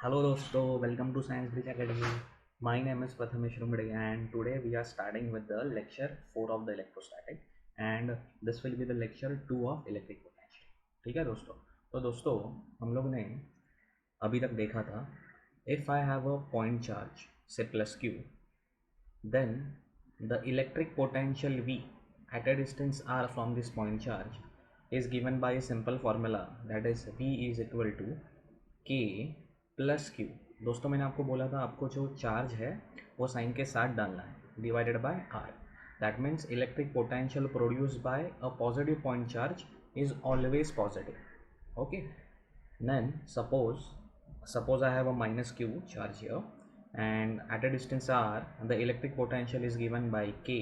Hello dosto, welcome to Science Bridge Academy. My name is Prathamesh Rumde and today we are starting with the lecture 4 of the electrostatic and this will be the lecture 2 of electric potential. ठीक है दोस्तों, तो दोस्तों हम लोग ने अभी तक देखा था if I have a point charge say plus q, then the electric potential V at a distance r from this point charge is given by a simple formula that is V is equal to K plus Q. दोस्तों मैंने आपको बोला था आपको जो charge है वो sign के साथ डालना है divided by R. That means electric potential produce by a positive point charge is always positive. Okay, then suppose I have a minus Q charge here and at a distance R the electric potential is given by K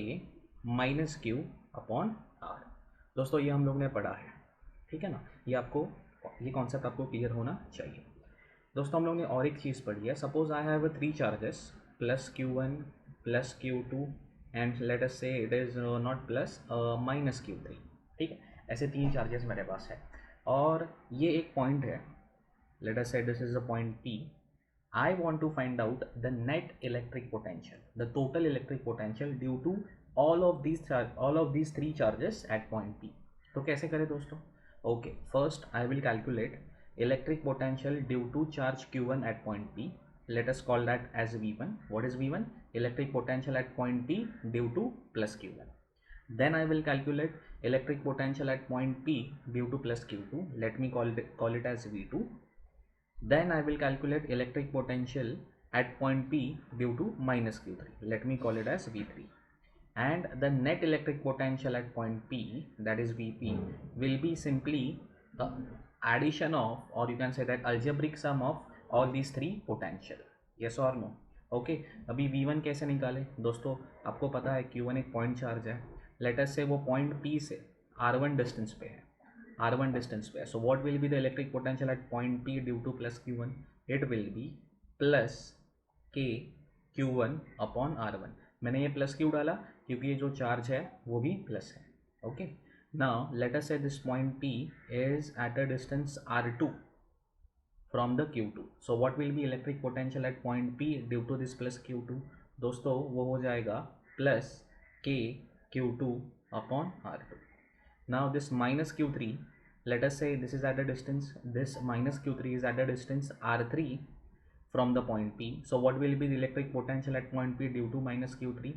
minus Q upon R. दोस्तों ये हम लोग ने पढ़ा है, ठीक है ना, ये कॉन्सेप्ट आपको क्लियर होना चाहिए। दोस्तों हम लोग ने और एक चीज़ पढ़ी है। Suppose I have 3 charges plus Q1 plus Q2 and let us say it is not plus minus Q3। ठीक है, ऐसे 3 चार्जेस मेरे पास है और ये एक पॉइंट है। Let us say this is a point P। I want to find out the net electric potential, the total electric potential due to all of these 3 charges at point P। तो कैसे करें दोस्तों? Okay, first I will calculate electric potential due to charge q1 at point P. Let us call that as V1. What is V1? Electric potential at point P due to plus q1. Then I will calculate electric potential at point P due to plus q2. Let me call it as V2. Then I will calculate electric potential at point P due to minus q3. Let me call it as V3. And the net electric potential at point P, that is Vp, will be simply the addition of, or you can say that algebraic sum of all these 3 potential. Yes or no? Okay, अभी V1 कैसे निकाले दोस्तों? आपको पता है Q1 एक point charge है। Let us से वो पॉइंट P से R1 डिस्टेंस पे है, R1 डिस्टेंस पे है। So what will be the electric potential at point P due to plus Q1? It will B plus K Q1 upon R1। मैंने ये प्लस क्यों डाला? क्योंकि ये जो चार्ज है वो भी प्लस है। Okay, now let us say this point P is at a distance R2 from the Q2. So what will be electric potential at point P due to this plus Q2? दोस्तों वो हो जाएगा plus K Q2 upon R2. Now this minus Q3, let us say this is at a distance, this minus Q3 is at a distance R3 from the point P. So what will be the electric potential at point P due to minus Q3?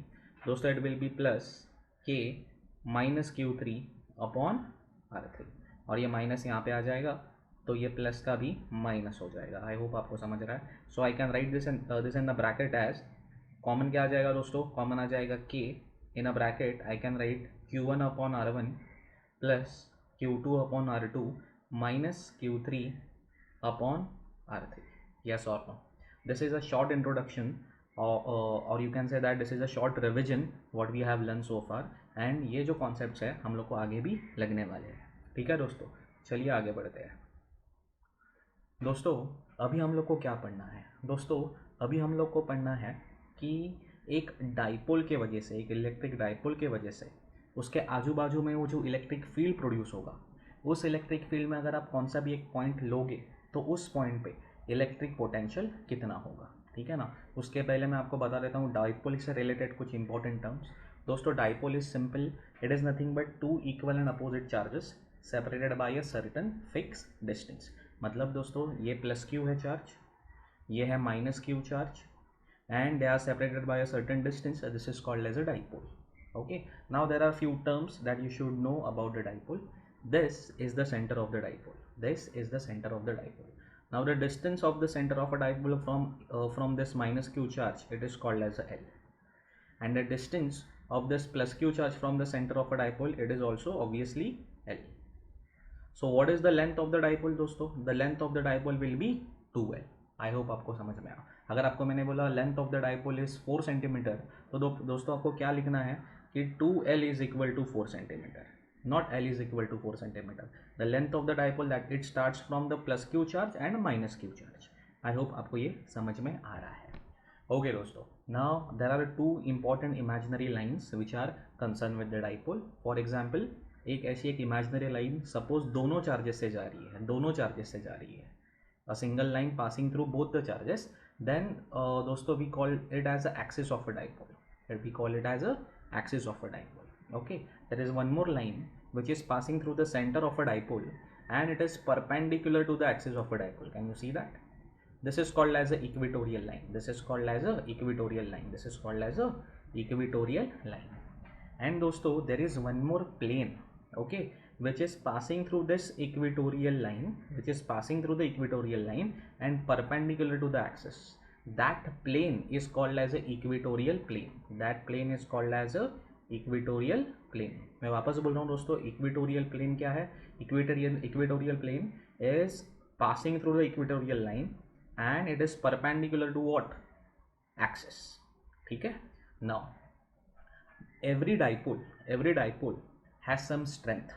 दोस्तों it will be plus K minus Q3 upon R3 और ये minus यहाँ पे आ जाएगा तो ये plus का भी माइनस हो जाएगा। आई होप आपको समझ रहा है। So I can write this in the bracket as, common क्या आ जाएगा दोस्तों? कॉमन आ जाएगा K in a bracket. I can write Q1 upon R1 plus Q2 upon R2 minus Q3 upon R3। yes or no? This is a short introduction or you can say that this is a short revision what we have learned so far, and ये जो concepts है हम लोग को आगे भी लगने वाले हैं। ठीक है दोस्तों, चलिए आगे बढ़ते हैं। दोस्तों अभी हम लोग को क्या पढ़ना है? दोस्तों अभी हम लोग को पढ़ना है कि एक डाइपोल के वजह से, एक इलेक्ट्रिक डाइपोल के वजह से उसके आजू बाजू में वो जो इलेक्ट्रिक फील्ड प्रोड्यूस होगा, उस इलेक्ट्रिक फील्ड में अगर आप कौन सा भी एक पॉइंट लोगे तो उस पॉइंट पे इलेक्ट्रिक पोटेंशियल कितना होगा। ठीक है ना, उसके पहले मैं आपको बता देता हूँ डाइपोल से रिलेटेड कुछ इंपॉर्टेंट टर्म्स। दोस्तों dipole is simple, it is nothing but 2 equal and opposite charges separated by a certain fix distance. मतलब दोस्तों ये प्लस क्यू है चार्ज, ये है minus Q charge, and they are separated by a certain distance. This is called as a dipole. Okay, now there are few terms that you should know about the dipole. This is the center of the dipole. This is the center of the dipole. Now the distance of the center of a dipole from this minus q charge, it is called as a L, and the distance of this plus q charge from the center of a dipole, it is also obviously L. So what is the length of the dipole दोस्तों? The length of the dipole will be 2L. I hope आपको समझ में आया। अगर आपको मैंने बोला length of the dipole is 4 centimetre तो दोस्तों आपको क्या लिखना है कि 2L is equal to 4 centimetre, not L is equal to 4 centimetre. The length of the dipole that it starts from the plus Q charge and minus Q charge. I hope आपको ये समझ में आ रहा है। ओके दोस्तों, now there are 2 important imaginary lines which are concern with the dipole. For example एक ऐसी एक इमेजिनरी लाइन सपोज दोनों चार्जेस से जा रही है, दोनों चार्जेस से जा रही है। a single line passing through both the charges, then दोस्तों we call it as the axis of a dipole. We call it as a axis of a dipole. Okay, there is one more line which is passing through the center of a dipole and it is perpendicular to the axis of a dipole. Can you see that? This is called as a equatorial line. This is called as a equatorial line. This is called as a equatorial line. And दोस्तों there is one more plane, okay, which is passing through this equatorial line, which is passing through the equatorial line and perpendicular to the axis. That plane is called as a equatorial plane. That plane is called as a equatorial plane. मैं वापस बोल रहा हूँ दोस्तों, equatorial plane क्या है? Equatorial plane is passing through the equatorial line and it is perpendicular to what? Axis. ठीक है? Now every dipole has some strength,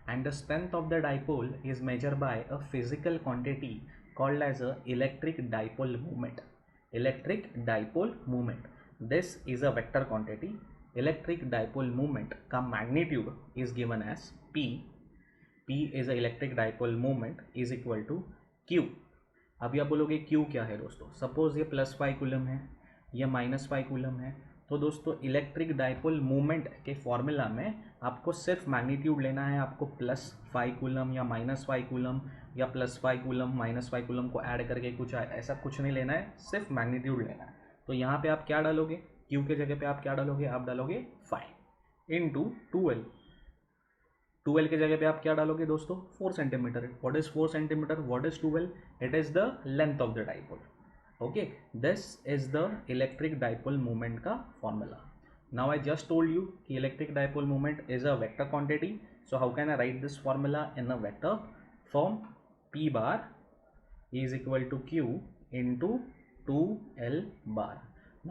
and the strength of the dipole is measured by a physical quantity called as a electric dipole moment. This is a vector quantity. Electric dipole moment का magnitude is given as P is a electric dipole moment is equal to Q. अभी आप बोलोगे Q क्या है दोस्तों? Suppose ये +5 coulomb है, ये -5 कूलम है, तो दोस्तों इलेक्ट्रिक डाइपोल मूवमेंट के फॉर्मूला में आपको सिर्फ मैग्नीट्यूड लेना है. आपको +5 कूलम या -5 कूलम या +5 कूलम -5 कूलम को ऐड करके कुछ ऐसा कुछ नहीं लेना है, सिर्फ मैग्नीट्यूड लेना है. तो यहाँ पे आप क्या डालोगे? Q के जगह पे आप क्या डालोगे? आप डालोगे 5 इंटू 12. 12 के जगह पे आप क्या डालोगे दोस्तों? 4 centimetre. What is 4 centimetre? What is 12? It is the length of the dipole. Okay, this is the electric dipole moment का formula. Now I just told you कि electric dipole moment is a vector quantity. So how can I write this formula in a vector form? P bar is equal to Q into 2L bar.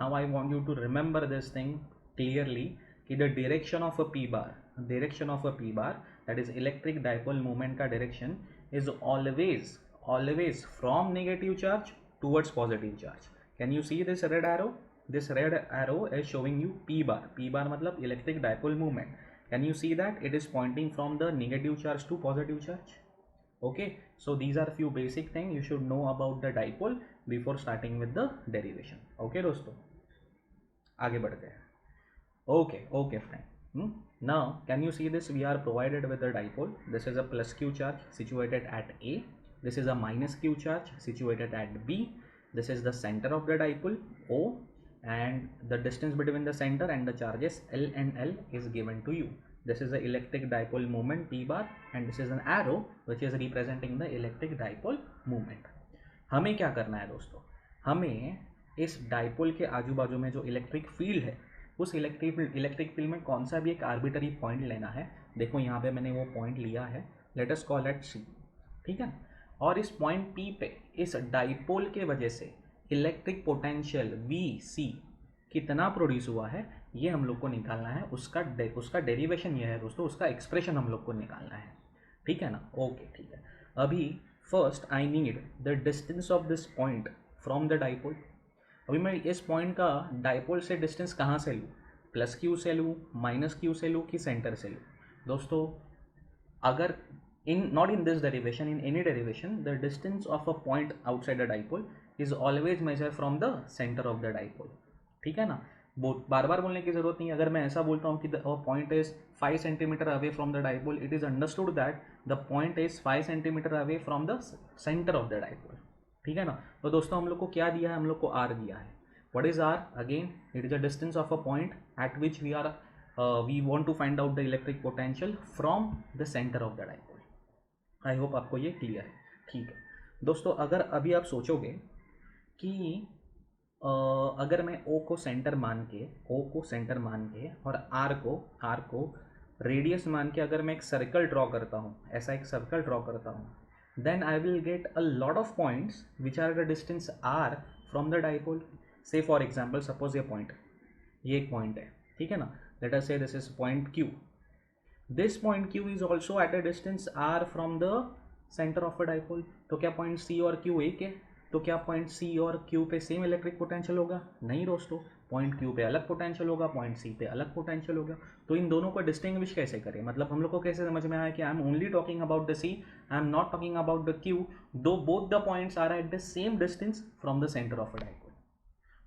Now I want you to remember this thing clearly कि the direction of a P bar, that is electric dipole moment का direction is always from negative charge towards positive charge. Can you see this red arrow? This red arrow is showing you P bar. P bar मतलब electric dipole moment. Can you see that it is pointing from the negative charge to positive charge? Okay, so these are few basic things you should know about the dipole before starting with the derivation. Okay दोस्तों, आगे बढ़ते हैं. Okay fine. Now can you see this? We are provided with the dipole. This is a plus Q charge situated at A. This is a minus Q charge situated at B. This is the center of the dipole O, and the distance between the center and the charges L and L is given to you. This is the electric dipole moment P bar, and this is an arrow which is representing the electric dipole moment. हमें क्या करना है दोस्तों? हमें इस dipole के आजू बाजू में जो इलेक्ट्रिक फील्ड है, उस इलेक्ट्रिक फील्ड में कौन सा भी एक आर्बिटरी पॉइंट लेना है. देखो यहाँ पे मैंने वो पॉइंट लिया है. Let us call it C. ठीक है. और इस पॉइंट P पे इस डाइपोल के वजह से इलेक्ट्रिक पोटेंशियल VC कितना प्रोड्यूस हुआ है, ये हम लोग को निकालना है. उसका डेरिवेशन ये है दोस्तों, उसका एक्सप्रेशन हम लोग को निकालना है. ठीक है ना? ओके ठीक है. अभी first I need the distance of this point from the dipole. अभी मैं इस पॉइंट का डाइपोल से डिस्टेंस कहाँ से लूँ? +Q से लूँ, -Q से लूँ कि सेंटर से लूँ? दोस्तों अगर not in this derivation, in any derivation, the distance of a point outside a dipole is always measured from the center of the dipole. ठीक है ना? बार बार बोलने की जरूरत नहीं. अगर मैं ऐसा बोलता हूँ कि a point is 5 centimeter away from the dipole, it is understood that the point is 5 centimeter away from the center of the dipole. ठीक है ना? तो दोस्तों हम लोग को क्या दिया है? हम लोग को R दिया है. What is R? Again, it is the distance of a point at which we want to find out the electric potential from the center of the dipole. I hope आपको ये क्लियर है. ठीक है दोस्तों, अगर अभी आप सोचोगे कि अगर मैं O को सेंटर मान के और R को रेडियस मान के अगर मैं एक सर्कल ड्रॉ करता हूँ, ऐसा एक सर्कल ड्रॉ करता हूँ, then I will get a lot of points which are the distance R from the dipole. Say for example suppose ये एक पॉइंट है. ठीक है ना? Late us say this is point Q. This point Q is also at a distance R from the center of a dipole. तो क्या point C और Q एक है? तो क्या पॉइंट C और Q पे सेम इलेक्ट्रिक पोटेंशियल होगा? नहीं दोस्तों, पॉइंट क्यू पे अलग पोटेंशियल होगा, पॉइंट सी पे अलग पोटेंशियल होगा। तो इन दोनों को डिस्टिंग्विश कैसे करें, मतलब हम लोग को कैसे समझ में आया कि I am only talking about the C, I am not talking about the Q, though both the points are at the same distance from the centre of a dipole.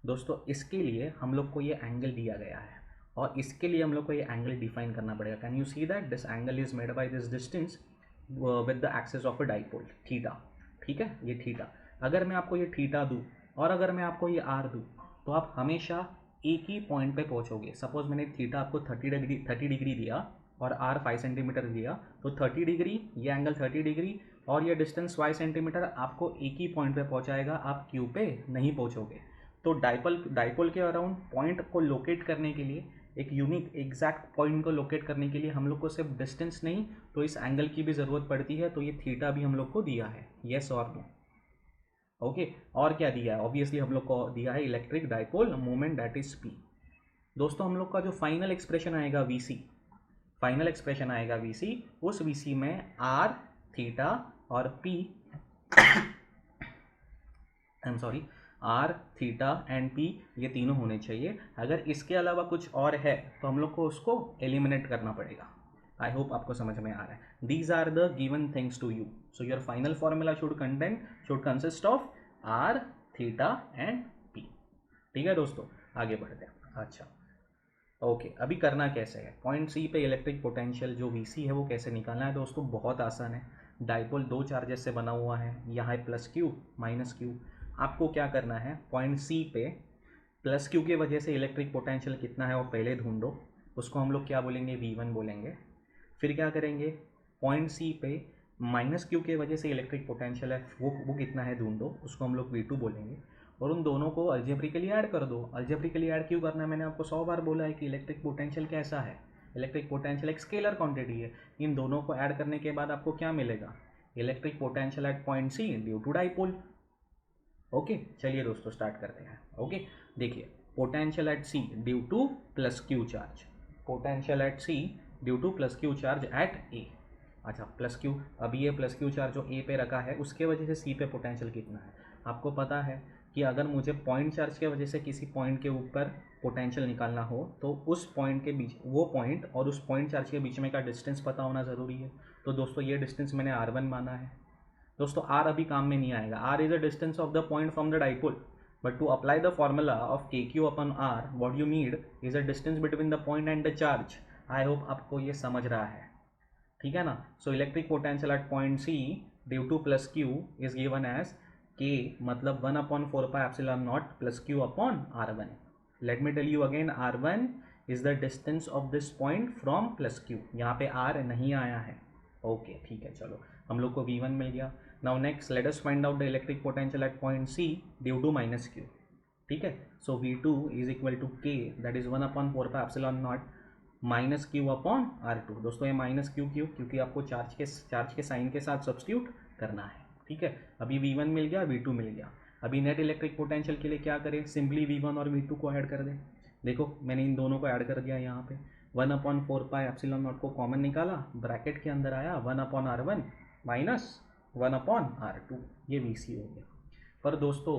दोस्तों इसके लिए हम लोग को ये एंगल दिया गया है और इसके लिए हम लोग को ये एंगल डिफाइन करना पड़ेगा। Can you see that this angle is made by this distance with the axis of a dipole theta. ठीक है, ये थीटा, अगर मैं आपको ये थीटा दूँ और अगर मैं आपको ये आर दूँ तो आप हमेशा एक ही पॉइंट पे पहुंचोगे। सपोज मैंने थीटा आपको 30 डिग्री दिया और आर 5 सेंटीमीटर दिया, तो 30 डिग्री, ये एंगल 30 डिग्री और ये डिस्टेंस 5 सेंटीमीटर आपको एक ही पॉइंट पे पहुंचाएगा, आप क्यू पे नहीं पहुंचोगे। तो डाइपोल के अराउंड पॉइंट को लोकेट करने के लिए, एक यूनिक एग्जैक्ट पॉइंट को लोकेट करने के लिए हम लोग को सिर्फ डिस्टेंस नहीं तो इस एंगल की भी ज़रूरत पड़ती है। तो ये थीटा भी हम लोग को दिया है, येस और नो। ओके, और क्या दिया है, ऑब्वियसली हम लोग को दिया है electric dipole moment that is P. दोस्तों हम लोग का जो फाइनल एक्सप्रेशन आएगा वीसी, फाइनल एक्सप्रेशन आएगा वीसी, उस वीसी में आर, थीटा और P, I am sorry, R, theta and P, ये तीनों होने चाहिए। अगर इसके अलावा कुछ और है तो हम लोग को उसको एलिमिनेट करना पड़ेगा। आई होप आपको समझ में आ रहा है। These are the given things to you, so your final formula should consist of R, theta and P. ठीक है दोस्तों, आगे बढ़ते हैं। अच्छा ओके, अभी करना कैसे है, पॉइंट सी पे इलेक्ट्रिक पोटेंशियल जो वीसी है वो कैसे निकालना है। दोस्तों बहुत आसान है, डाइपोल दो चार्जेस से बना हुआ है, यहाँ है प्लस क्यू माइनस क्यू। आपको क्या करना है, पॉइंट सी पे प्लस क्यू की वजह से इलेक्ट्रिक पोटेंशियल कितना है वो पहले ढूंढो, उसको हम लोग क्या बोलेंगे, V1 बोलेंगे। फिर क्या करेंगे, पॉइंट सी पे माइनस क्यू की वजह से इलेक्ट्रिक पोटेंशियल है वो कितना है ढूंढो, उसको हम लोग V2 बोलेंगे। और उन दोनों को अल्जेब्रिकली ऐड कर दो। अल्जेब्रिकली ऐड क्यों करना है, मैंने आपको 100 बार बोला है कि इलेक्ट्रिक पोटेंशियल कैसा है, इलेक्ट्रिक पोटेंशियल एक स्केलर क्वांटिटी है। इन दोनों को ऐड करने के बाद आपको क्या मिलेगा, electric potential at point C due to dipole. Okay चलिए दोस्तों स्टार्ट करते हैं। ओके देखिए, potential at C due to plus Q charge, potential at C due to plus Q charge at A. अच्छा प्लस क्यू, अभी ये plus Q charge जो ए पे रखा है उसके वजह से सी पे पोटेंशियल कितना है। आपको पता है कि अगर मुझे पॉइंट चार्ज के वजह से किसी पॉइंट के ऊपर पोटेंशियल निकालना हो तो उस पॉइंट के बीच, वो पॉइंट और उस पॉइंट चार्ज के बीच में का डिस्टेंस पता होना ज़रूरी है। तो दोस्तों ये डिस्टेंस मैंने R1 माना है। दोस्तों आर अभी काम में नहीं आएगा, R is a distance of the point from the dipole, but to apply the formula of K Q upon R what you need is a distance between the point and the charge. I hope आपको ये समझ रहा है, ठीक है ना। So electric potential at point C due to plus Q is given as K, मतलब 1/4 pi epsilon naught plus Q upon R1। Let me tell you again, R1 is the distance of this point from plus Q, यहाँ पे R नहीं आया है। Okay ठीक है, चलो हम लोग को V1 मिल गया। Now next let us find out the electric potential at point C due to minus Q. ठीक है, so V2 is equal to K that is 1/4 pi epsilon naught minus Q upon R2। दोस्तों ये minus क्यों, क्योंकि आपको charge के sign के साथ सब्स्टिट्यूट करना है। ठीक है, अभी V1 मिल गया, V2 मिल गया। अभी नेट इलेक्ट्रिक पोटेंशियल के लिए क्या करें, सिंपली V1 और V2 को ऐड कर दें। देखो मैंने इन दोनों को ऐड कर दिया यहाँ पे, 1/4 पाई एप्सिलॉन नॉट को कॉमन निकाला, ब्रैकेट के अंदर आया 1/R1 माइनस 1/R2, ये VC हो गया। पर दोस्तों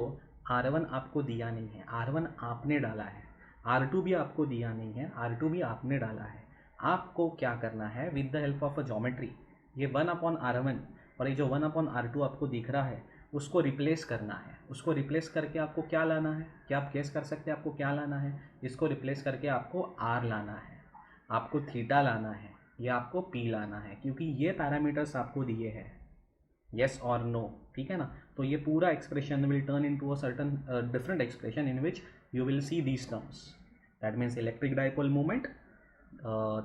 R1 आपको दिया नहीं है, R1 आपने डाला है, R2 भी आपको दिया नहीं है, R2 भी आपने डाला है। आपको क्या करना है, with the help of a geometry, ये 1/R1 और ये जो 1/R2 आपको दिख रहा है उसको रिप्लेस करना है। उसको रिप्लेस करके आपको क्या लाना है, क्या आप गेस कर सकते हैं आपको क्या लाना है, इसको रिप्लेस करके आपको R लाना है, आपको थीटा लाना है, या आपको P लाना है, क्योंकि ये पैरामीटर्स आपको दिए हैं, येस और नो। ठीक है ना, तो ये पूरा expression will turn into a certain different expression in which you will see these terms, that means electric dipole moment,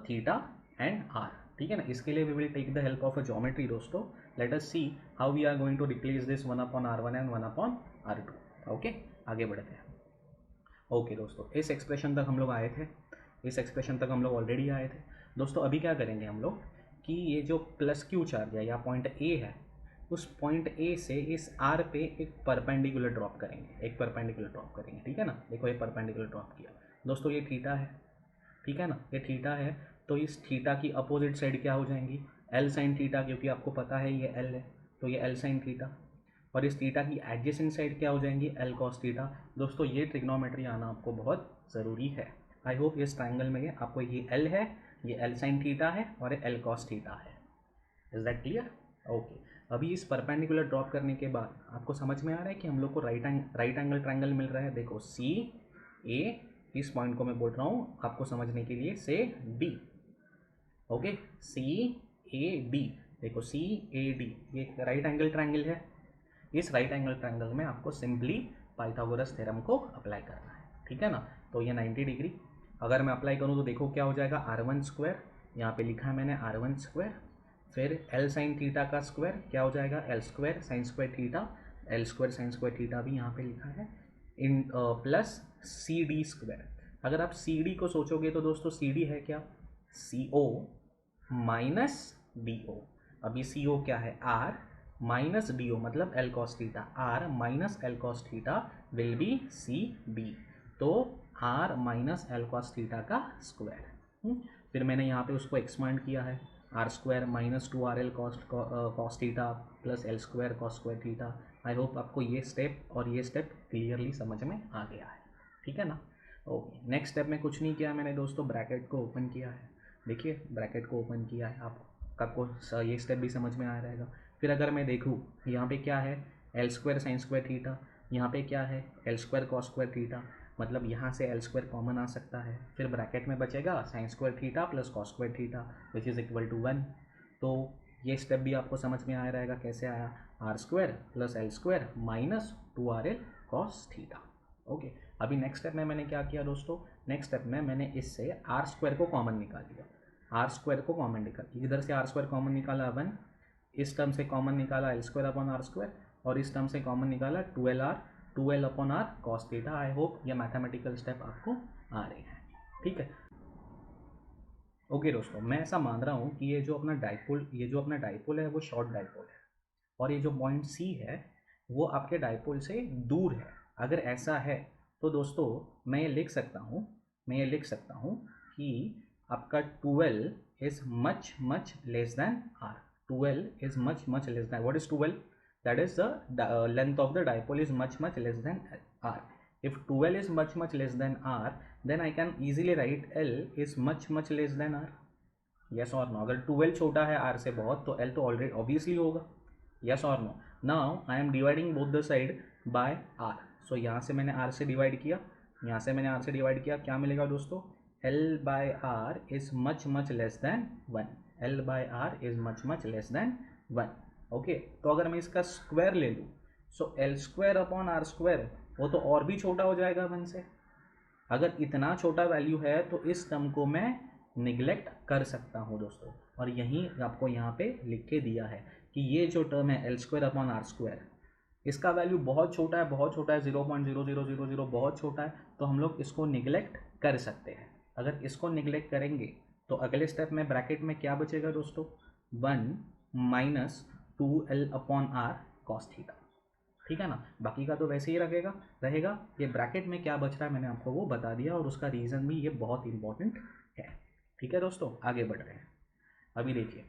theta and R. ठीक है ना, इसके लिए we will take the help of a geometry. दोस्तों let us see how we are going to replace this 1/R1 and 1/R2। Okay आगे बढ़ते हैं। Okay दोस्तों, इस एक्सप्रेशन तक हम लोग आए थे, इस एक्सप्रेशन तक हम लोग ऑलरेडी आए थे। दोस्तों अभी क्या करेंगे हम लोग कि ये जो प्लस क्यू चार्ज है या पॉइंट ए है, उस पॉइंट ए से इस आर पे एक परपेंडिकुलर ड्रॉप करेंगे, एक परपेंडिकुलर ड्रॉप करेंगे। ठीक है ना, देखो ये परपेंडिकुलर ड्रॉप किया। दोस्तों ये थीटा है, ठीक है ना, ये थीटा है, तो इस थीटा की अपोजिट साइड क्या हो जाएंगी, एल साइन थीटा, क्योंकि आपको पता है ये एल है तो ये एल साइन थीटा, और इस थीटा की एडजेसेंट साइड क्या हो जाएंगी, एल कॉस थीटा। दोस्तों ये ट्रिग्नोमेट्री आना आपको बहुत ज़रूरी है। आई होप इस ट्राइंगल में आपको ये एल है, ये एल साइन थीटा है और ये एल कॉस थीटा है। Is that clear? ओके। अभी इस परपेंडिकुलर ड्रॉप करने के बाद आपको समझ में आ रहा है कि हम लोग को राइट एंगल ट्राइंगल मिल रहा है। देखो सी ए, इस पॉइंट को मैं बोल रहा हूँ आपको समझने के लिए, say D. Okay, C A D, देखो सी ए डी ये राइट एंगल ट्राइंगल है। इस राइट एंगल ट्राइंगल में आपको सिंपली पाइथागोरस थ्योरम को अप्लाई करना है, ठीक है ना। तो ये 90 डिग्री अगर मैं अप्लाई करूँ तो देखो क्या हो जाएगा, R1 स्क्वायर, यहाँ पे लिखा है मैंने R1 स्क्वायर, फिर एल साइन थीटा का स्क्वायर क्या हो जाएगा, L square sine square theta, L square sine square theta भी यहाँ पे लिखा है, in plus C D square. अगर आप सी डी को सोचोगे तो दोस्तों सी डी है क्या, सी ओ माइनस डी ओ। अभी सी ओ क्या है, आर माइनस डी ओ, मतलब L cos theta, R minus L cos theta will be C D. तो R minus L cos theta का स्क्वायर। फिर मैंने यहाँ पे उसको एक्सपांड किया है, R square minus 2RL cos theta plus L square cos square theta. I hope आपको ये स्टेप और ये स्टेप क्लियरली समझ में आ गया है, ठीक है ना। ओके, नेक्स्ट स्टेप में कुछ नहीं किया मैंने दोस्तों, ब्रैकेट को ओपन किया है। देखिए ब्रैकेट को ओपन किया है, आपको ये स्टेप भी समझ में आ रहेगा। फिर अगर मैं देखूँ यहाँ पे क्या है, L square sine square theta, यहाँ पे क्या है, L square cos square theta, मतलब यहाँ से एल स्क्वायर कॉमन आ सकता है। फिर ब्रैकेट में बचेगा sine square theta plus cos square theta which is equal to 1। तो ये स्टेप भी आपको समझ में आ रहेगा कैसे आया, R square plus L square minus 2RL cos theta. Okay, अभी नेक्स्ट स्टेप में मैंने क्या किया दोस्तों, नेक्स्ट स्टेप में मैंने इससे आर स्क्वायर को कॉमन निकाल लिया, आर स्क्वायर को कॉमन निकाल, इधर से आर स्क्वायर कॉमन निकाला 1, इस टर्म से कॉमन निकाला L square upon are square, और इस टर्म से कॉमन निकाला 2L upon R cos theta. I hope ये मैथमेटिकल स्टेप आपको आ रहे हैं, ठीक है। ओके दोस्तों, मैं ऐसा मान रहा हूँ कि ये जो अपना डाइपोल है वो शॉर्ट डाइपोल है, और ये जो पॉइंट सी है वो आपके डाइपोल से दूर है। अगर ऐसा है तो दोस्तों मैं ये लिख सकता हूँ कि आपका 12 is much less than R. 12 is much less than, what is 12? That is the length of the dipole is much less than r. If 12 is much less than r, then I can easily write L is much less than r. Yes or no? अगर 12 छोटा है r से बहुत तो L तो already obviously होगा। Yes or no? Now I am dividing both the side by r. So यहाँ से मैंने r से डिवाइड किया, यहाँ से मैंने r से डिवाइड किया, क्या मिलेगा दोस्तों, L by r is much less than 1. L by r is much less than 1. ओके, तो अगर मैं इसका स्क्वायर ले लूँ, so L square upon are square वो तो और भी छोटा हो जाएगा 1 से। अगर इतना छोटा वैल्यू है तो इस टर्म को मैं निगलेक्ट कर सकता हूँ दोस्तों, और यहीं आपको यहाँ पे लिख के दिया है कि ये जो टर्म है L square upon are square, इसका वैल्यू बहुत छोटा है, 0.0000 बहुत छोटा है, तो हम लोग इसको निगलेक्ट कर सकते हैं। अगर इसको निगलेक्ट करेंगे तो अगले स्टेप में ब्रैकेट में क्या बचेगा दोस्तों, 1 minus 2L upon R cos theta, ठीक है ना। बाकी का तो वैसे ही रहेगा। ये ब्रैकेट में क्या बच रहा है मैंने आपको वो बता दिया, और उसका रीज़न भी ये बहुत इंपॉर्टेंट है, ठीक है दोस्तों। आगे बढ़ रहे हैं। अभी देखिए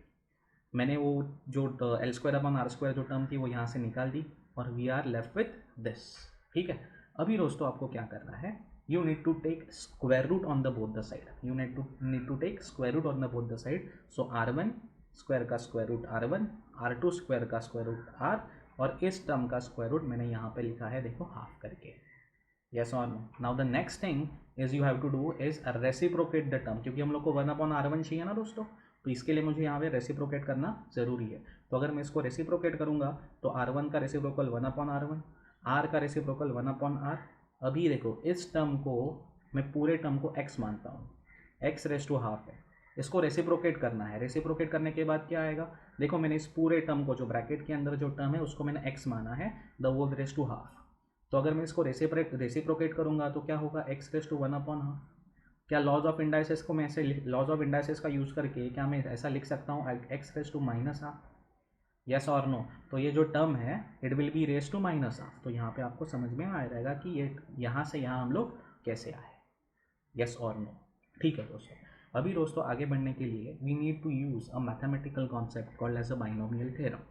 मैंने वो जो L square upon are square जो टर्म थी वो यहाँ से निकाल दी, और we are left with this, ठीक है। अभी दोस्तों आपको क्या करना है, you need to take square root on the both the side. You need to take square root on the both the side. So r1 square का square root r1, r2 square का स्क्वायर रूट r, और इस term का square root मैंने यहाँ पे लिखा है देखो हाफ करके। यस और no? Now the next thing is you have to do is reciprocate the term, क्योंकि हम लोग को 1 अपॉन r1 चाहिए ना दोस्तों, तो इसके लिए मुझे यहाँ पे रेसिप्रोकेट करना ज़रूरी है। तो अगर मैं इसको रेसिप्रोकेट करूँगा तो r1 का रेसिप्रोकल 1 अपॉन r1, r का रेसिप्रोकल 1 अपॉन r। अभी देखो इस टर्म को मैं पूरे टर्म को x मानता हूँ, x रेस टू हाफ है, इसको रेसिप्रोकेट करना है। रेसिप्रोकेट करने के बाद क्या आएगा, देखो मैंने इस पूरे टर्म को जो ब्रैकेट के अंदर जो टर्म है उसको मैंने x माना है, the whole raise to half. तो अगर मैं इसको रेसिप्रोकेट करूँगा तो क्या होगा, x raise to 1 upon half. क्या लॉज ऑफ इंडाइसेस को मैं ऐसे लॉज ऑफ इंडाइसेस का यूज़ करके क्या मैं ऐसा लिख सकता हूँ, x raise to minus half? Yes और नो? तो ये जो टर्म है it will be raise to minus half. तो यहाँ पे आपको समझ में आ जाएगा कि ये यहाँ से यहाँ हम लोग कैसे आए। यस और नो? ठीक है दोस्तों। अभी दोस्तों आगे बढ़ने के लिए we need to use a mathematical concept called as a binomial theorem.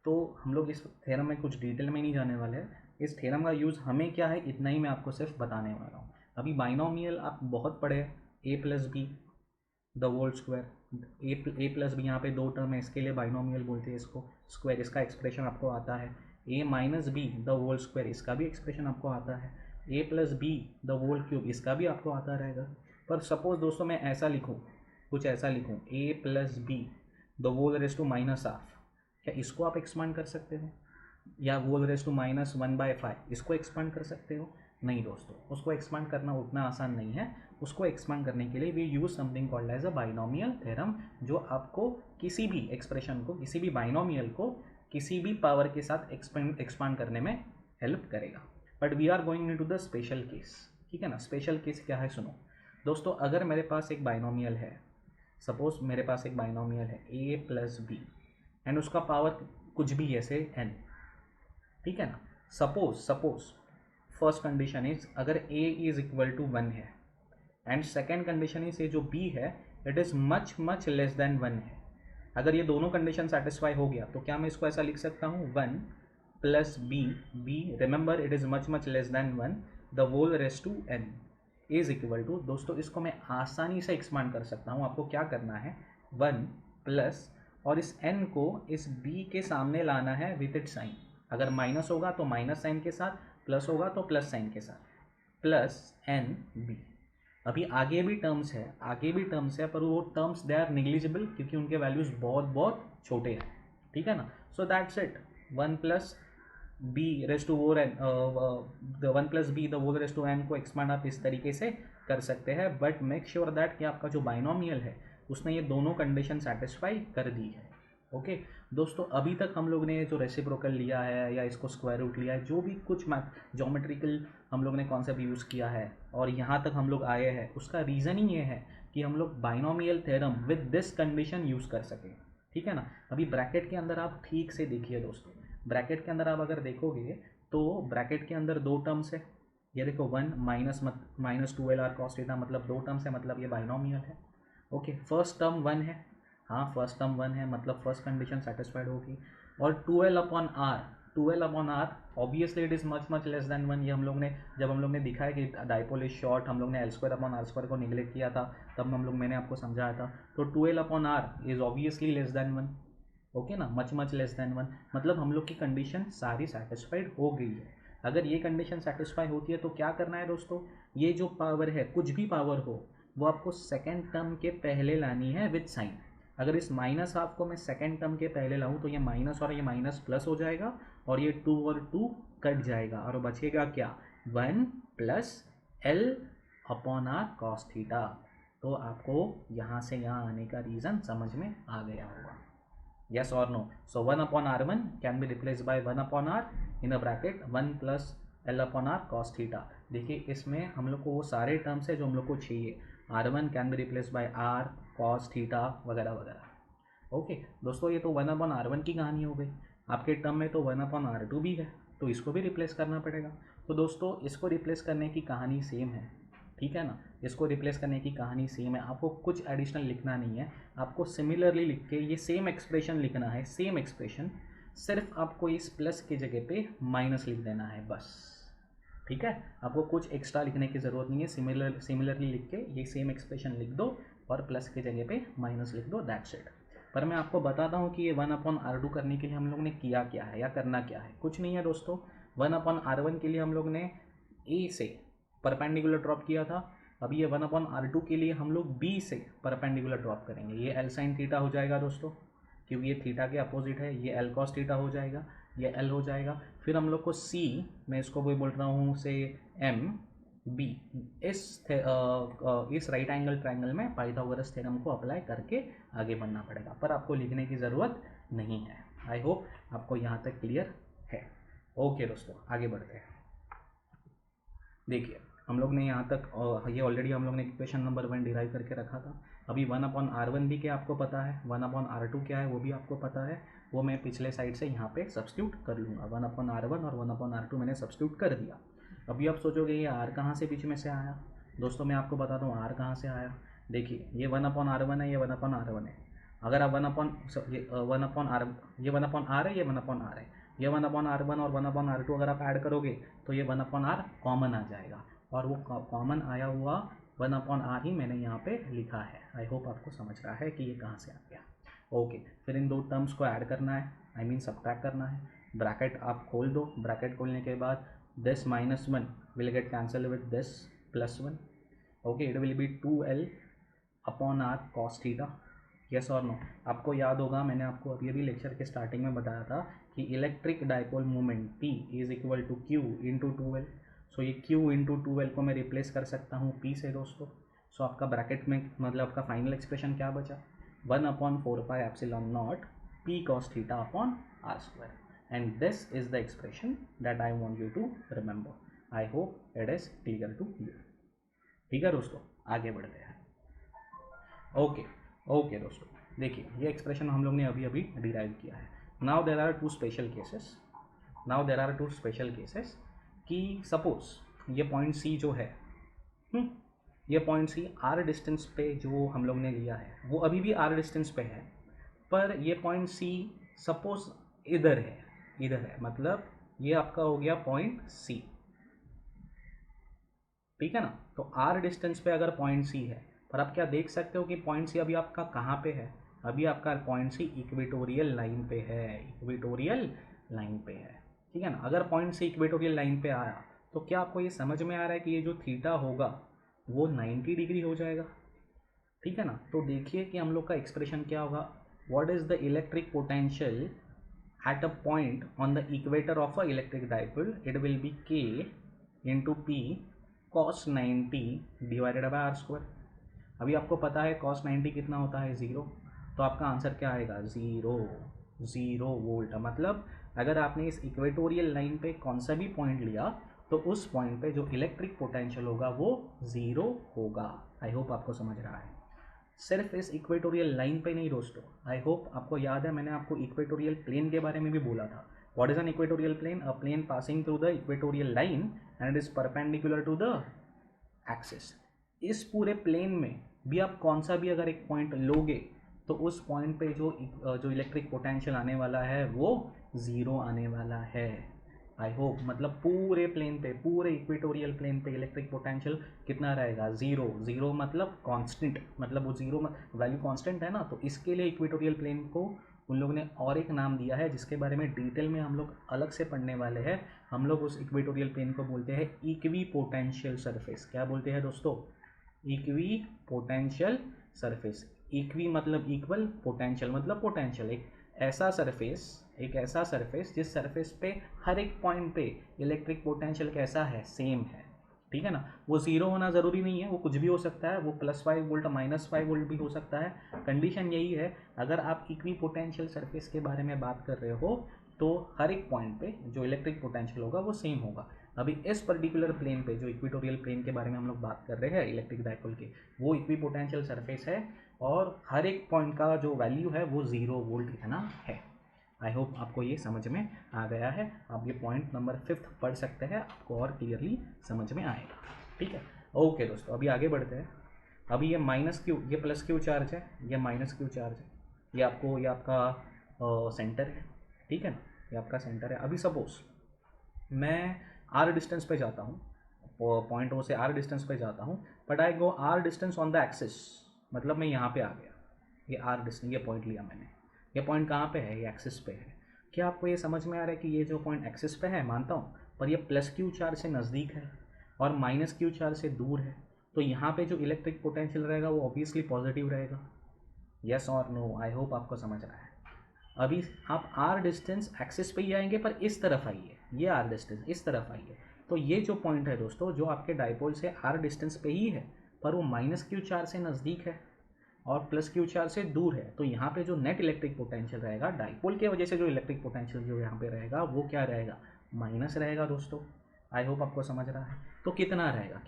तो हम लोग इस थ्योरम में कुछ डिटेल में नहीं जाने वाले हैं। इस थ्योरम का यूज़ हमें क्या है इतना ही मैं आपको सिर्फ बताने वाला हूँ। अभी बाइनोमियल आप बहुत पढ़े, A plus B the whole square, A plus B यहाँ पे दो टर्म है, इसके लिए बाइनोमियल बोलते हैं इसको, स्क्वायर इसका एक्सप्रेशन आपको आता है, A minus B the whole square इसका भी एक्सप्रेशन आपको आता है, A plus B the whole cube इसका भी आपको आता रहेगा। पर सपोज दोस्तों मैं ऐसा लिखूँ, कुछ ऐसा लिखूँ, A plus B the whole raise to minus half, क्या इसको आप एक्सपांड कर सकते हो? या होल रेस टू माइनस 1/5 इसको एक्सपांड कर सकते हो? नहीं दोस्तों, उसको एक्सपांड करना उतना आसान नहीं है। उसको एक्सपांड करने के लिए we use something called as a binomial theorem, जो आपको किसी भी एक्सप्रेशन को, किसी भी बाइनोमियल को किसी भी पावर के साथ एक्सपांड करने में हेल्प करेगा। But we are going into the special case, ठीक है ना। स्पेशल केस क्या है सुनो दोस्तों, अगर मेरे पास एक बाइनोमियल है, सपोज मेरे पास एक बाइनोमियल है ए प्लस बी एंड उसका पावर कुछ भी है से n, ठीक है ना। सपोज फर्स्ट कंडीशन इज अगर a इज इक्वल टू 1 है एंड सेकेंड कंडीशन इज ये जो b है it is much less than 1 है। अगर ये दोनों कंडीशन सेटिस्फाई हो गया तो क्या मैं इसको ऐसा लिख सकता हूँ 1 plus B, remember it is much less than 1 the whole raise to n is equal to, दोस्तों इसको मैं आसानी से एक्सपांड कर सकता हूँ। आपको क्या करना है 1 प्लस और इस n को इस b के सामने लाना है विथ इट साइन, अगर माइनस होगा तो माइनस साइन के साथ, प्लस होगा तो प्लस साइन के साथ, प्लस एन बी। अभी आगे भी टर्म्स है पर वो टर्म्स दे आर निग्लिजिबल क्योंकि उनके वैल्यूज बहुत छोटे हैं, ठीक है ना। So that's it, 1 plus B raise to वो N, the 1 plus B the whole raise to N को एक्सपांड आप इस तरीके से कर सकते हैं, बट मेक श्योर दैट कि आपका जो बाइनोमियल है उसने ये दोनों कंडीशन सेटिस्फाई कर दी है। ओके दोस्तों, अभी तक हम लोग ने जो रेसिप्रोकल लिया है या इसको स्क्वायर रूट लिया है, जो भी कुछ ज्योमेट्रिकल हम लोग ने कॉन्सेप्ट यूज़ किया है और यहाँ तक हम लोग आए हैं, उसका रीज़न ही ये है कि हम लोग binomial theorem with this condition use कर सकें, ठीक है ना। अभी ब्रैकेट के अंदर आप ठीक से देखिए दोस्तों, ब्रैकेट के अंदर आप अगर देखोगे तो ब्रैकेट के अंदर दो टर्म्स है, ये देखो 1 माइनस 2LR cos थीटा, मतलब दो टर्म्स है, मतलब ये बाइनोमियल है। ओके, फर्स्ट टर्म 1 है, हाँ फर्स्ट टर्म 1 है, मतलब फर्स्ट कंडीशन सेटिस्फाइड होगी। और 12/r obviously it is much less than 1। ये हम लोग ने जब हम लोग ने दिखाया कि डाइपोल इज शॉर्ट, हम लोग ने L2/r² को निगलेक्ट किया था, तब मैंने आपको समझाया था। तो 12/r is obviously less than 1, okay ना, मच लेस देन 1, मतलब हम लोग की कंडीशन सारी सेटिस्फाइड हो गई है। अगर ये कंडीशन सेटिस्फाई होती है तो क्या करना है दोस्तों, ये जो पावर है कुछ भी पावर हो वो आपको सेकेंड टर्म के पहले लानी है विथ साइन। अगर इस माइनस हाफ को मैं सेकेंड टर्म के पहले लाऊं तो ये माइनस और ये माइनस प्लस हो जाएगा और ये 2 और 2 कट जाएगा और बचेगा क्या 1 प्लस L/r cos थीटा। तो आपको यहाँ से यहाँ आने का रीज़न समझ में आ गया होगा, yes or no? So 1/r1 can be replaced by 1/r in a bracket 1 plus L/r cos theta. देखिए इसमें हम लोग को वो सारे टर्म्स है जो हम लोग को चाहिए, r1 can be replace by r cos theta वगैरह वगैरह। ओके दोस्तों, ये तो 1/r1 की कहानी हो गई। आपके टर्म में तो 1/r2 भी है, तो इसको भी रिप्लेस करना पड़ेगा। तो दोस्तों इसको रिप्लेस करने की कहानी सेम है, ठीक है ना, इसको रिप्लेस करने की कहानी सेम है। आपको कुछ एडिशनल लिखना नहीं है, आपको सिमिलरली लिख के ये सेम एक्सप्रेशन लिखना है, सेम एक्सप्रेशन, सिर्फ आपको इस प्लस की जगह पे माइनस लिख देना है बस, ठीक है। आपको कुछ एक्स्ट्रा लिखने की ज़रूरत नहीं है, सिमिलरली लिख के ये सेम एक्सप्रेशन लिख दो और प्लस की जगह पे माइनस लिख दो, दैट्स इट। पर मैं आपको बताता हूँ कि ये 1/r2 करने के लिए हम लोग ने किया क्या है या करना क्या है। कुछ नहीं है दोस्तों, 1/r1 के लिए हम लोग ने a से परपेंडिकुलर ड्रॉप किया था, अभी ये 1/r2 के लिए हम लोग b से परपेंडिकुलर ड्रॉप करेंगे। ये L sin थीटा हो जाएगा दोस्तों, क्योंकि ये थीटा के अपोजिट है, ये L cos थीटा हो जाएगा, ये L हो जाएगा। फिर हम लोग को c, मैं इसको वही बोल रहा हूँ से m b, इस राइट एंगल ट्रायंगल में पाइथागोरस थ्योरम को अप्लाई करके आगे बढ़ना पड़ेगा, पर आपको लिखने की ज़रूरत नहीं है। आई होप आपको यहाँ तक क्लियर है। ओके दोस्तों, आगे बढ़ते हैं। देखिए हम लोग ने यहाँ तक ये ऑलरेडी हम लोग ने इक्वेशन नंबर 1 डिराइव करके रखा था। अभी 1/r1 भी क्या आपको पता है, 1/r2 क्या है वो भी आपको पता है, वो मैं पिछले साइड से यहाँ पे सब्स्टिट्यूट कर लूँगा। 1/r1 और 1/r2 मैंने सब्स्टिट्यूट कर दिया। अभी आप सोचोगे ये r कहाँ से बीच में से आया, दोस्तों मैं आपको बताता हूँ r कहाँ से आया। देखिए ये 1/r1 है, ये 1/r1 है। अगर आप 1/r है, ये 1/r है, ये 1/r1 और 1/r2 अगर आप ऐड करोगे तो ये 1/r कॉमन आ जाएगा और वो कॉमन आया हुआ 1/r ही मैंने यहाँ पे लिखा है। आई होप आपको समझ रहा है कि ये कहाँ से आ गया। ओके, फिर इन दो टर्म्स को ऐड करना है, आई मीन सबट्रैक्ट करना है। ब्रैकेट आप खोल दो, ब्रैकेट खोलने के बाद this -1 will get cancel with this +1। Okay, it will B 2l/r cos theta. Yes और नो? आपको याद होगा मैंने आपको अभी लेक्चर के स्टार्टिंग में बताया था कि electric dipole moment P is equal to Q into 2l। So ये Q इंटू 2l को मैं रिप्लेस कर सकता हूँ P से दोस्तों। सो आपका ब्रैकेट में मतलब आपका फाइनल एक्सप्रेशन क्या बचा? 1/4πε0 P cos theta upon r²। And this is the expression that I want you to remember. I hope it is clear to you. ठीक है दोस्तों, आगे बढ़ते हैं। ओके दोस्तों, देखिए ये एक्सप्रेशन हम लोग ने अभी डिराइव किया है। Now there are two special cases कि सपोज ये पॉइंट सी जो है, ये पॉइंट सी आर डिस्टेंस पे जो हम लोग ने लिया है वो अभी भी आर डिस्टेंस पे है, पर ये पॉइंट सी सपोज इधर है, मतलब ये आपका हो गया पॉइंट सी। ठीक है ना? तो आर डिस्टेंस पे अगर पॉइंट सी है, पर आप क्या देख सकते हो कि पॉइंट सी अभी आपका कहाँ पे है? अभी आपका पॉइंट सी इक्वेटोरियल लाइन पे है, ठीक है ना? अगर पॉइंट सी इक्वेटोरियल लाइन पे आया तो क्या आपको ये समझ में आ रहा है कि ये जो थीटा होगा वो 90 डिग्री हो जाएगा? ठीक है ना? तो देखिए कि हम लोग का एक्सप्रेशन क्या होगा। What is the electric potential at a point on the equator of a electric dipole? It will B K into P cos 90 divided by r²। अभी आपको पता है cos 90 कितना होता है? 0। तो आपका आंसर क्या आएगा? 0 वोल्ट। मतलब अगर आपने इस इक्वेटोरियल लाइन पे कौन सा भी पॉइंट लिया तो उस पॉइंट पे जो इलेक्ट्रिक पोटेंशियल होगा वो 0 होगा। आई होप आपको समझ रहा है। सिर्फ इस इक्वेटोरियल लाइन पे नहीं दोस्तों, आई होप आपको याद है मैंने आपको इक्वेटोरियल प्लेन के बारे में भी बोला था। What is an equatorial plane? A plane passing through the equatorial line and it is perpendicular to the axis. इस पूरे प्लेन में भी आप कौन सा भी अगर एक पॉइंट लोगे तो उस पॉइंट पे जो इलेक्ट्रिक पोटेंशियल आने वाला है वो 0 आने वाला है। आई होप मतलब पूरे प्लेन पे, पूरे इक्वेटोरियल प्लेन पे इलेक्ट्रिक पोटेंशियल कितना रहेगा? 0 मतलब कांस्टेंट, मतलब वो 0 वैल्यू कांस्टेंट है ना। तो इसके लिए इक्वेटोरियल प्लेन को उन लोगों ने और एक नाम दिया है जिसके बारे में डिटेल में हम लोग अलग से पढ़ने वाले हैं। हम लोग उस इक्वेटोरियल प्लेन को बोलते हैं इक्वी पोटेंशियल सरफेस। क्या बोलते हैं दोस्तों? Equi potential surface. इक्वी मतलब इक्वल, पोटेंशियल मतलब पोटेंशियल। एक ऐसा सरफेस जिस सरफेस पे हर एक पॉइंट पे इलेक्ट्रिक पोटेंशियल कैसा है? सेम है। ठीक है ना? वो 0 होना ज़रूरी नहीं है, वो कुछ भी हो सकता है, वो +5 वोल्ट -5 वोल्ट भी हो सकता है। कंडीशन यही है, अगर आप इक्वी पोटेंशियल सरफेस के बारे में बात कर रहे हो तो हर एक पॉइंट पे जो इलेक्ट्रिक पोटेंशियल होगा वो सेम होगा। अभी इस पर्टिकुलर प्लेन पे जो इक्वेटोरियल प्लेन के बारे में हम लोग बात कर रहे हैं इलेक्ट्रिक डाइपोल के, वो इक्वी पोटेंशियल सरफेस है और हर एक पॉइंट का जो वैल्यू है वो 0 वोल्ट इतना है। आई होप आपको ये समझ में आ गया है। आप ये पॉइंट नंबर 5 पढ़ सकते हैं, आपको और क्लियरली समझ में आएगा। ठीक है, ओके दोस्तों, अभी आगे बढ़ते हैं। अभी ये -q, ये +q चार्ज है, ये -q चार्ज है, ये आपका सेंटर है। ठीक है ना? ये आपका सेंटर है। अभी सपोज मैं r डिस्टेंस पे जाता हूँ, पॉइंट ओ से r डिस्टेंस पे जाता हूँ, but I go r distance on the axis. मतलब मैं यहाँ पे आ गया, ये r डिस्टेंस, ये पॉइंट लिया मैंने। ये पॉइंट कहाँ पे है? ये एक्सिस पे है। क्या आपको ये समझ में आ रहा है कि ये जो पॉइंट एक्सिस पे है, मानता हूँ, पर ये +q चार्ज से नज़दीक है और -q चार्ज से दूर है, तो यहाँ पे जो इलेक्ट्रिक पोटेंशियल रहेगा वो ऑब्वियसली पॉजिटिव रहेगा। यस और नो? आई होप आपको समझ रहा है। अभी आप r डिस्टेंस एक्सिस पे ही आएंगे, पर इस तरफ आइए, ये r डिस्टेंस इस तरफ आइए, तो ये जो पॉइंट है दोस्तों जो आपके डाइपोल से r डिस्टेंस पे ही है, पर वो -q चार्ज से नज़दीक है और +q चार्ज से दूर है, तो यहाँ पे जो नेट इलेक्ट्रिक पोटेंशियल रहेगा डाइपोल के वजह से, जो इलेक्ट्रिक पोटेंशियल जो यहाँ पे रहेगा वो क्या रहेगा? माइनस रहेगा दोस्तों। आई होप आपको समझ रहा है। तो कितना रहेगा?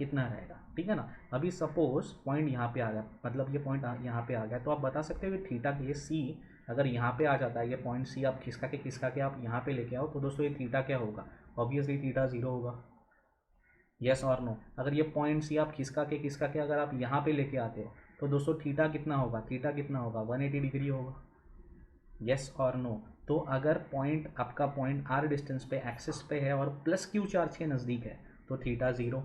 ठीक है ना? अभी सपोज पॉइंट यहाँ पे आ गया, मतलब ये पॉइंट यहाँ पे आ गया, तो आप बता सकते हो कि थीटा के सी अगर यहाँ पे आ जाता है, ये पॉइंट सी आप खिसका के आप यहाँ पे लेके आओ, तो दोस्तों ये थीटा क्या होगा? ऑब्वियसली थीटा 0 होगा। यस और नो? अगर ये पॉइंट सी आप खिसका के अगर आप यहाँ पे लेके आते हो तो दोस्तों थीटा कितना होगा? 180 डिग्री होगा। यस और नो? तो अगर पॉइंट आपका पॉइंट r डिस्टेंस पे एक्सिस पे है और +q चार्ज के नज़दीक है तो थीटा 0।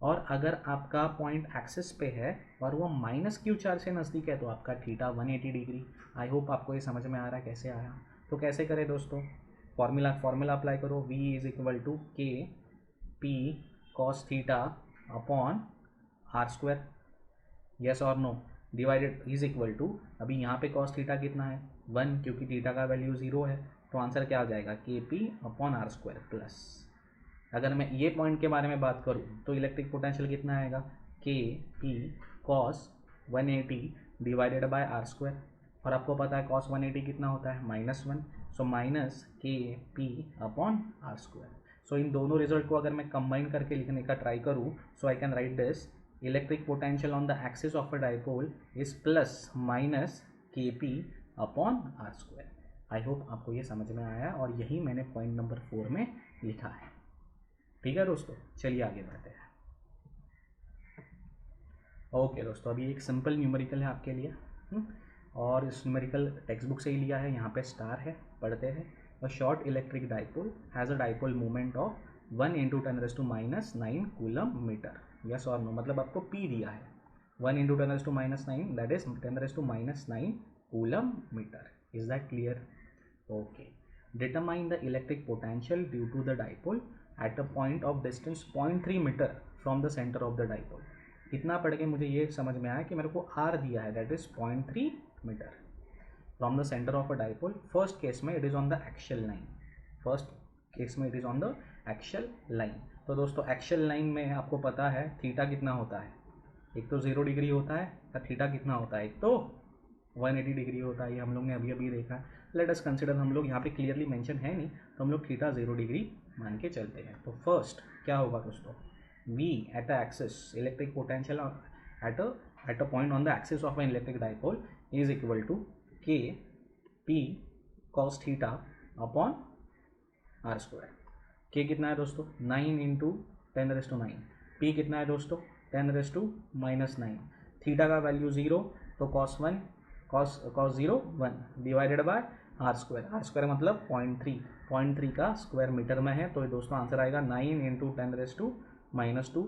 और अगर आपका पॉइंट एक्सिस पे है और वो माइनस क्यू चार्ज से नज़दीक है तो आपका थीटा 180 डिग्री। आई होप आपको ये समझ में आ रहा है कैसे आया। तो कैसे करें दोस्तों, फॉर्मूला अप्लाई करो, v इज इक्वल टू के P cos theta upon are square, yes और no, divided is equal to, अभी यहाँ पे कॉस थीटा कितना है 1, क्योंकि थीटा का वैल्यू 0 है, तो आंसर क्या आ जाएगा K P upon are square plus, अगर मैं ये पॉइंट के बारे में बात करूँ तो इलेक्ट्रिक पोटेंशियल कितना आएगा K P cos 180 divided by R square, और आपको पता है कॉस 180 कितना होता है -1, so minus K P upon are square. सो इन दोनों रिजल्ट को अगर मैं कंबाइन करके लिखने का ट्राई करूँ, so I can write this, electric potential on the axis of a dipole is plus minus K P upon are square. I hope आपको ये समझ में आया और यही मैंने पॉइंट नंबर 4 में लिखा है। ठीक है दोस्तों, चलिए आगे बढ़ते हैं। ओके दोस्तों, अभी एक सिंपल न्यूमेरिकल है आपके लिए, और इस न्यूमेरिकल टेक्स्ट बुक से ही लिया है, यहाँ पे स्टार है, पढ़ते हैं। A short electric dipole has a dipole moment of 1 × 10⁻⁹ coulomb metre, yes और नो, मतलब आपको पी दिया है 1 × 10⁻⁹, that is 10⁻⁹ coulomb metre. Is that clear? Okay, determine the electric potential due to the dipole at a point of distance 0.3 metre from the center of the dipole। इतना पढ़ के मुझे ये समझ में आया कि मेरे को R दिया है, that is 0.3 metre from the center of a dipole। First case में it is on the axial line, first case में it is on the axial line। तो दोस्तों एक्शियल लाइन में आपको पता है थीटा कितना होता है, एक तो 0 डिग्री होता है, और थीटा कितना होता है, एक तो 180 डिग्री होता है, ये हम लोग ने अभी अभी देखा है। लेट अस कंसिडर, हम लोग यहाँ पे क्लियरली मेंशन है नहीं तो हम लोग थीटा 0 डिग्री मान के चलते हैं। तो फर्स्ट क्या होगा दोस्तों, v at a axis electric potential at a point on the axis of an electric dipole is equal to के P cos theta upon are square. के कितना है दोस्तों 9 × 10⁻⁹, पी कितना है दोस्तों 10⁻⁻⁹, थीटा का वैल्यू 0, तो cos 0 1 divided by R square मतलब 0.3 का स्क्वायर मीटर में है, तो दोस्तों आंसर आएगा 9 × 10⁻⁻²,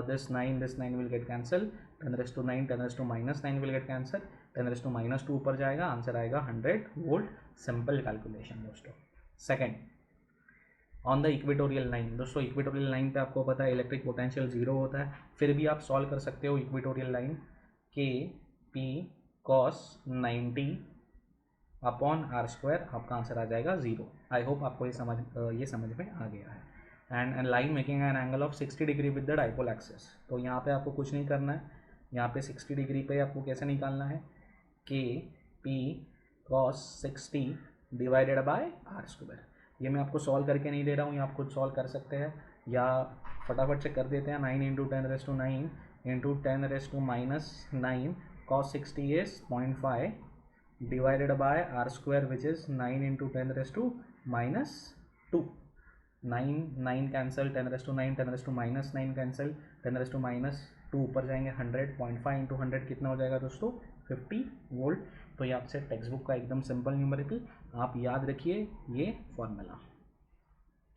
this 9 will get cancel, 10⁻⁹ will get cancel, 10⁻⁻² ऊपर जाएगा, आंसर आएगा 100 वोल्ट। सिंपल कैलकुलेशन दोस्तों। Second, on the equatorial line, दोस्तों इक्वेटोरियल लाइन पे आपको पता है इलेक्ट्रिक पोटेंशियल 0 होता है, फिर भी आप सॉल्व कर सकते हो equatorial line, K P cos 90 upon are square, आपका आंसर आ जाएगा 0। आई होप आपको ये समझ में आ गया है। And line making an angle of 60 degree with the dipole axis, तो यहाँ पे आपको कुछ नहीं करना है, यहाँ पे 60 डिग्री पे आपको कैसे निकालना है, K P cos 60 divided by R square. ये मैं आपको सॉल्व करके नहीं दे रहा हूँ, ये आप खुद सॉल्व कर सकते हैं, या फटाफट से कर देते हैं। 9 × 10⁻⁹ × 10⁻⁹ cos 60 is 0.5 divided by r square which is 9 × 10⁻², 9 cancel, 10⁻⁹ cancel, 10⁻² ऊपर जाएंगे, 100.5 × 100 कितना हो जाएगा दोस्तों 50 वोल्ट। तो ये आपसे टेक्स्ट बुक का एकदम सिंपल न्यूमेरिकल, आप याद रखिए ये फॉर्मूला।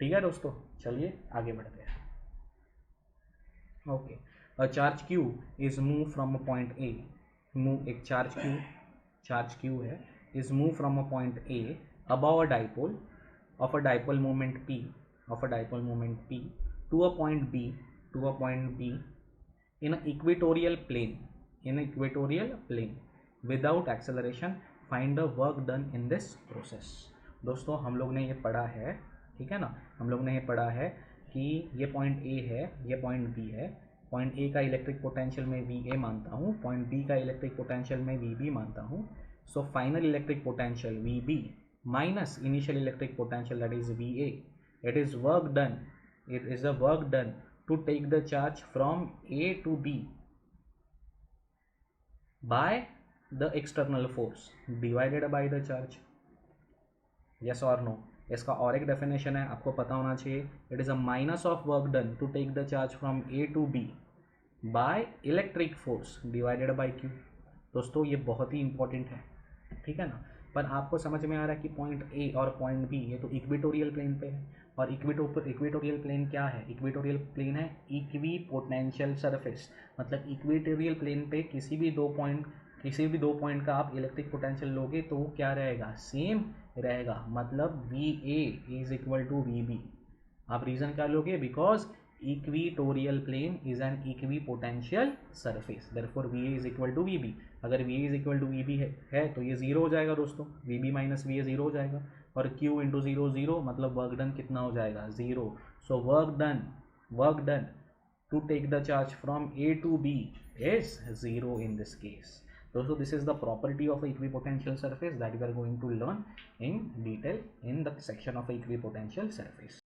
ठीक है दोस्तों, चलिए आगे बढ़ते हैं। Okay, a charge Q is move from a point A, एक चार्ज Q है, is move from a point A above a dipole of a dipole moment P to a point B in an equatorial plane without acceleration, find the work done in this process। दोस्तों हम लोग ने ये पढ़ा है, ठीक है ना, हम लोग ने ये पढ़ा है कि ये पॉइंट A है, ये पॉइंट B है, पॉइंट A का इलेक्ट्रिक पोटेंशियल में VA मानता हूँ, पॉइंट B का इलेक्ट्रिक पोटेंशियल में VB मानता हूँ। So final electric potential VB minus initial electric potential that is VA, it is the work done to take the charge from A to B by the external force divided by the charge, yes or no। इसका और एक definition है, आपको पता होना चाहिए, it is a minus of work done to take the charge from A to B by electric force divided by Q। दोस्तों ये बहुत ही इंपॉर्टेंट है, ठीक है ना, पर आपको समझ में आ रहा है कि पॉइंट A और पॉइंट B ये तो इक्वेटोरियल प्लेन पे है, और इक्वेटोरियल प्लेन क्या है? इक्वेटोरियल प्लेन है इक्वी पोटेंशियल सरफेस, मतलब इक्वेटोरियल प्लेन पे किसी भी दो पॉइंट का आप इलेक्ट्रिक पोटेंशियल लोगे तो वो क्या रहेगा? सेम रहेगा, मतलब V A is equal to V B. आप रीजन क्या लोगे? Because equatorial plane is an equipotential surface, therefore V A is equal to V B. अगर V A is equal to V B है तो ये zero हो जाएगा दोस्तों, V B minus V A zero हो जाएगा, और क्यू इंटू जीरो जीरो, मतलब वर्क डन कितना हो जाएगा? Zero. So work done to take the charge from A to B is zero in this case. So this is the property of a equipotential surface that we are going to learn in detail in the section of a equipotential surface.